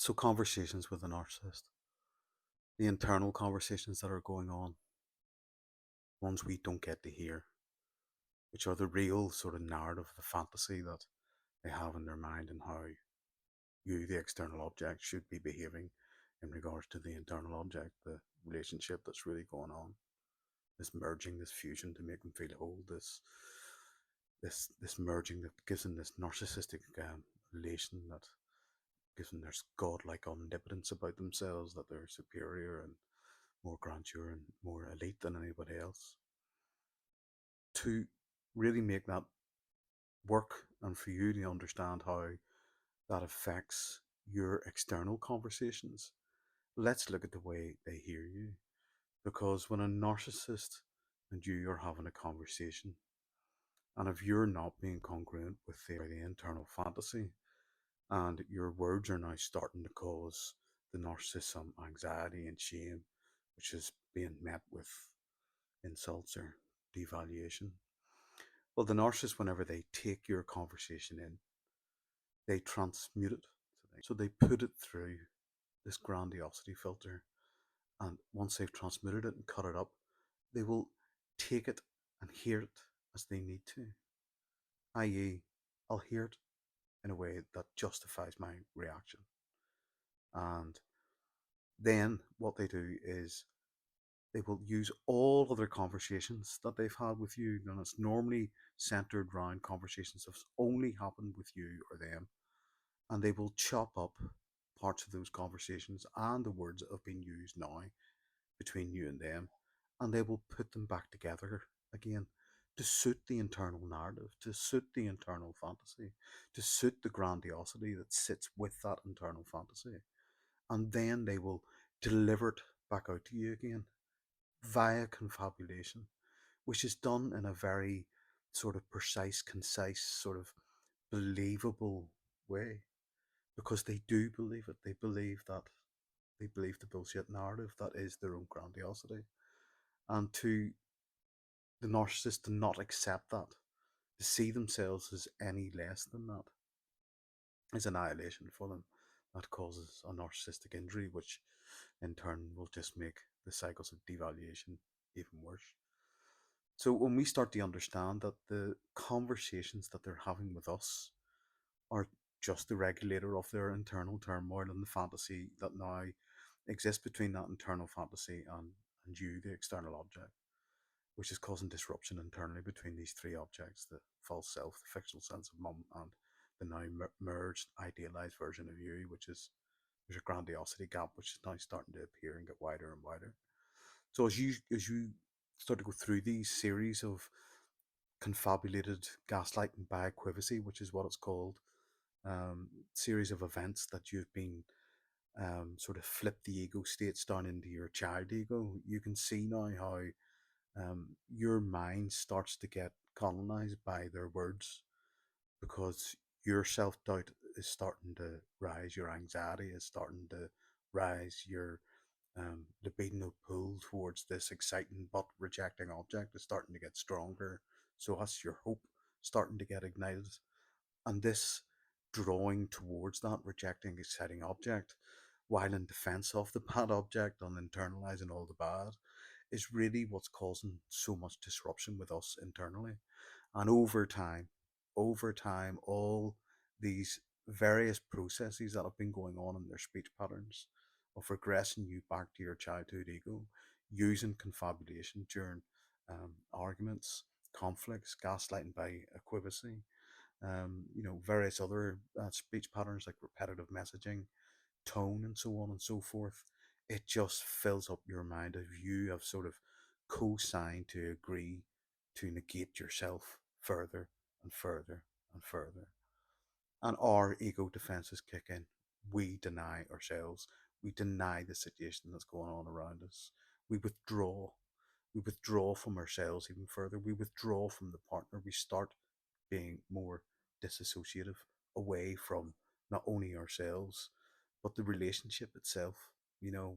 So, conversations with a narcissist, the internal conversations that are going on, ones we don't get to hear, which are the real sort of narrative, the fantasy that they have in their mind, and how you, the external object, should be behaving in regards to the internal object, the relationship that's really going on, this merging, this fusion to make them feel whole, this merging that gives them this narcissistic relation that gives them this godlike omnipotence about themselves, that they're superior and more grandeur and more elite than anybody else. To really make that work and for you to understand how that affects your external conversations, let's look at the way they hear you. Because when a narcissist and you are having a conversation, and if you're not being congruent with the internal fantasy, and your words are now starting to cause the narcissist some anxiety and shame, which is being met with insults or devaluation. Well, the narcissist, whenever they take your conversation in, they transmute it. So they put it through this grandiosity filter. And once they've transmuted it and cut it up, they will take it and hear it as they need to. I.e., I'll hear it in a way that justifies my reaction. And then what they do is they will use all other conversations that they've had with you, and it's normally centered around conversations that's only happened with you or them, and they will chop up parts of those conversations and the words that have been used now between you and them, and they will put them back together again to suit the internal narrative, to suit the internal fantasy, to suit the grandiosity that sits with that internal fantasy. And then they will deliver it back out to you again via confabulation, which is done in a very sort of precise, concise, sort of believable way, because they do believe it. They believe the bullshit narrative that is their own grandiosity. And to the narcissist to not accept that, to see themselves as any less than that, is annihilation for them. That causes a narcissistic injury, which in turn will just make the cycles of devaluation even worse. So when we start to understand that the conversations that they're having with us are just the regulator of their internal turmoil and the fantasy that now exists between that internal fantasy and you, the external object, which is causing disruption internally between these three objects: the false self, the fictional sense of mum, and the now merged, idealized version of you, which is there's a grandiosity gap which is now starting to appear and get wider and wider. So as you start to go through these series of confabulated gaslighting by equivacy, which is what it's called, series of events that you've been sort of flip the ego states down into your child ego, you can see now how your mind starts to get colonized by their words, because your self doubt is starting to rise, your anxiety is starting to rise, your libido pull towards this exciting but rejecting object is starting to get stronger. So that's your hope starting to get ignited. And this drawing towards that rejecting, exciting object, while in defense of the bad object and internalizing all the bad, is really what's causing so much disruption with us internally. And over time, all these various processes that have been going on in their speech patterns of regressing you back to your childhood ego, using confabulation during arguments, conflicts, gaslighting by equivacy, various other speech patterns like repetitive messaging, tone, and so on and so forth. It just fills up your mind if you have sort of co-signed to agree to negate yourself further and further and further. And our ego defenses kick in. We deny ourselves. We deny the situation that's going on around us. We withdraw. We withdraw from ourselves even further. We withdraw from the partner. We start being more disassociative, away from not only ourselves, but the relationship itself.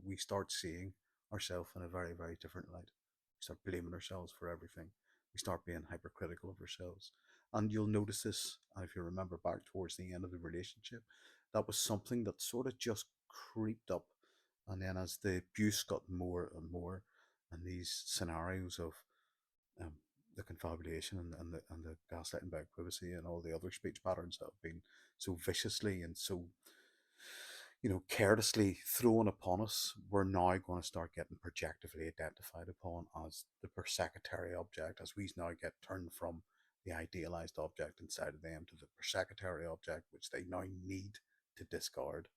We start seeing ourselves in a very, very different light. We start blaming ourselves for everything. We start being hypercritical of ourselves. And you'll notice this, and if you remember back towards the end of the relationship, that was something that sort of just creeped up. And then as the abuse got more and more, and these scenarios of um, the confabulation and the gaslighting by privacy and all the other speech patterns that have been so viciously and so carelessly thrown upon us, we're now going to start getting projectively identified upon as the persecutary object, as we now get turned from the idealized object inside of them to the persecutary object, which they now need to discard.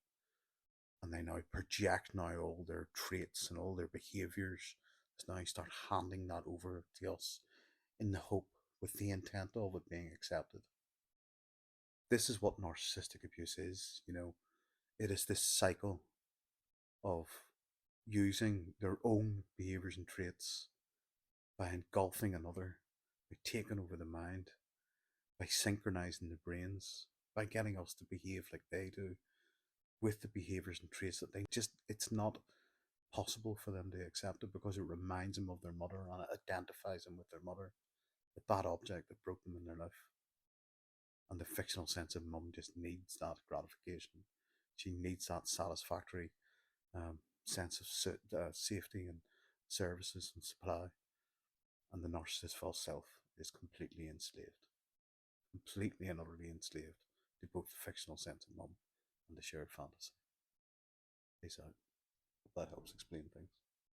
And they now project now all their traits and all their behaviors, as now start handing that over to us in the hope, with the intent of it being accepted. This is what narcissistic abuse is. It is this cycle of using their own behaviors and traits by engulfing another, by taking over the mind, by synchronizing the brains, by getting us to behave like they do with the behaviors and traits that it's not possible for them to accept it, because it reminds them of their mother and it identifies them with their mother, with that object that broke them in their life. And the fictional sense of mum just needs that gratification. She needs that satisfactory sense of safety and services and supply. And the narcissist's false self is completely enslaved, completely and utterly enslaved to both the fictional sense of mum and the shared fantasy. Peace out. Hope that helps explain things.